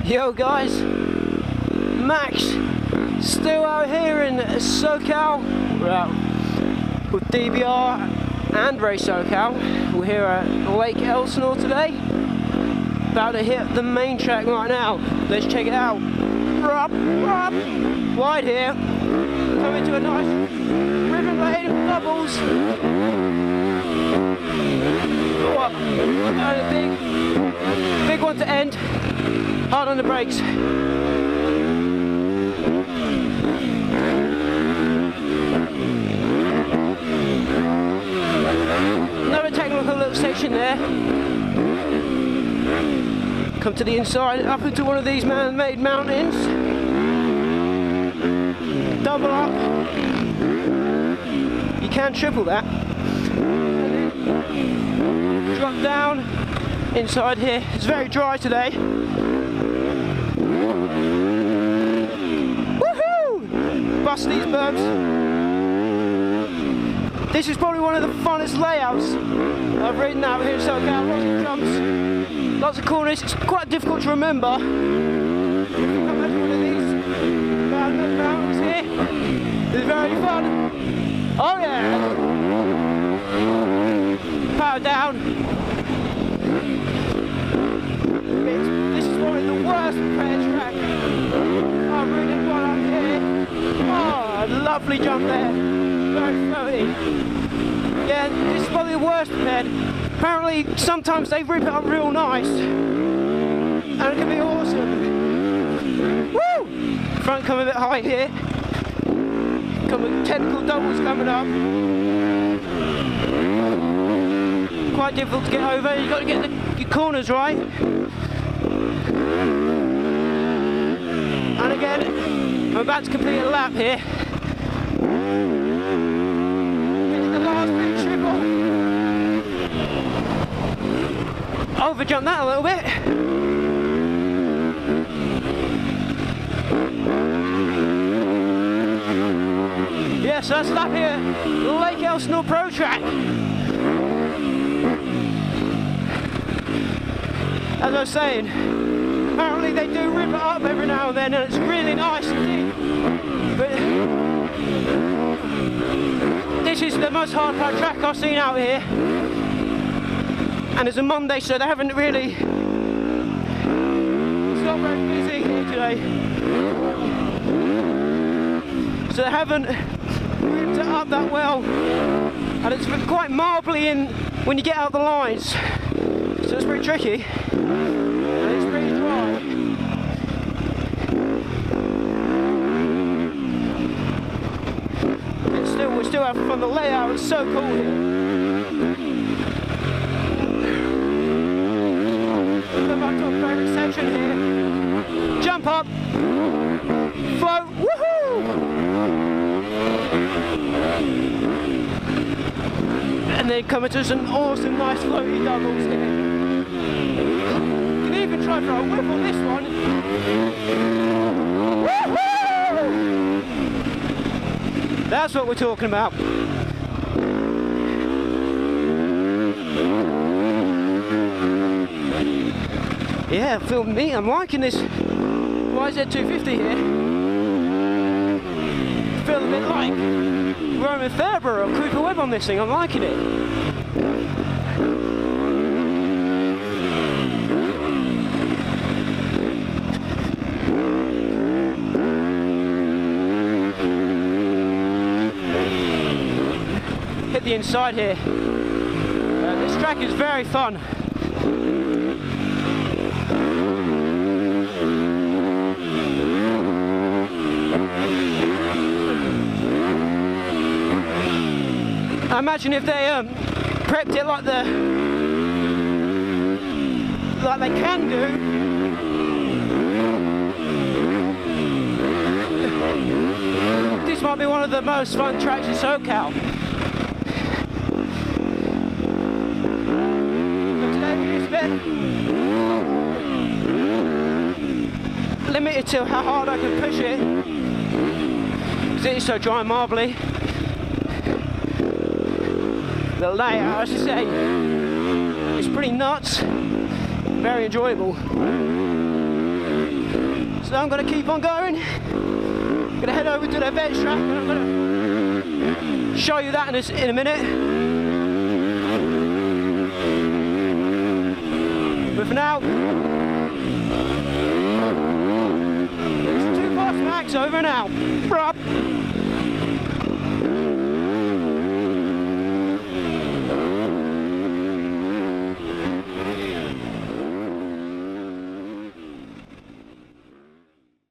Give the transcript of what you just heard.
Yo guys, Max, still out here in SoCal. We're out with DBR and Ray SoCal. We're here at Lake Elsinore today. About to hit the main track right now. Let's check it out. Wide here. Coming to a nice ribbon lane doubles. What? And a big one to end. Hard on the brakes. Another technical little section there. Come to the inside, up into one of these man-made mountains. Double up. You can triple that. Drop down inside here. It's very dry today. Woohoo! Bust these berms. This is probably one of the funnest layouts I've ridden out here in SoCal. Lots of jumps, lots of corners. It's quite difficult to remember. If you come back to one of these mountains here, it's very fun. Oh yeah! Power down. This is probably the worst prepared track I've ridden one up here. Oh, a lovely jump there. Very floaty. Yeah, this is probably the worst prepared. Apparently, sometimes they rip it up real nice. And it can be awesome. Woo! Front coming a bit high here. Coming technical doubles coming up. Quite difficult to get over. You've got to get your corners right. And again, I'm about to complete a lap here. Getting the last big triple. Overjump that a little bit. Yes, that's lap here, Lake Elsinore Pro Track. As I was saying, apparently they do rip it up every now and then, and it's really nice indeed. But this is the most hard-packed track I've seen out here. And it's a Monday, so they haven't really... It's not very busy here today. So they haven't ripped it up that well. And it's quite marbly in when you get out the lines. So it's pretty tricky. And it's pretty dry. But still, we're still having fun. The layout is so cool here. Come back to our favourite section here. Jump up. Float. Woohoo! And then come into some awesome, nice floaty doubles here. You can even try for a whip on this one. Woohoo! That's what we're talking about. Yeah, film me. I'm liking this YZ250 here. Feel a bit like Roman Fairbrother or Cooper Webb on this thing. I'm liking it. Hit the inside here. This track is very fun. I imagine if they prepped it like they can do, this might be one of the most fun tracks in SoCal. But today we're just a bit limited to how hard I can push it, because it is so dry and marbly. The layout, as I say, is pretty nuts, very enjoyable. So I'm going to keep on going. I'm going to head over to the veg track and I'm going to show you that in a minute. But for now, it's 2 past max, over and out.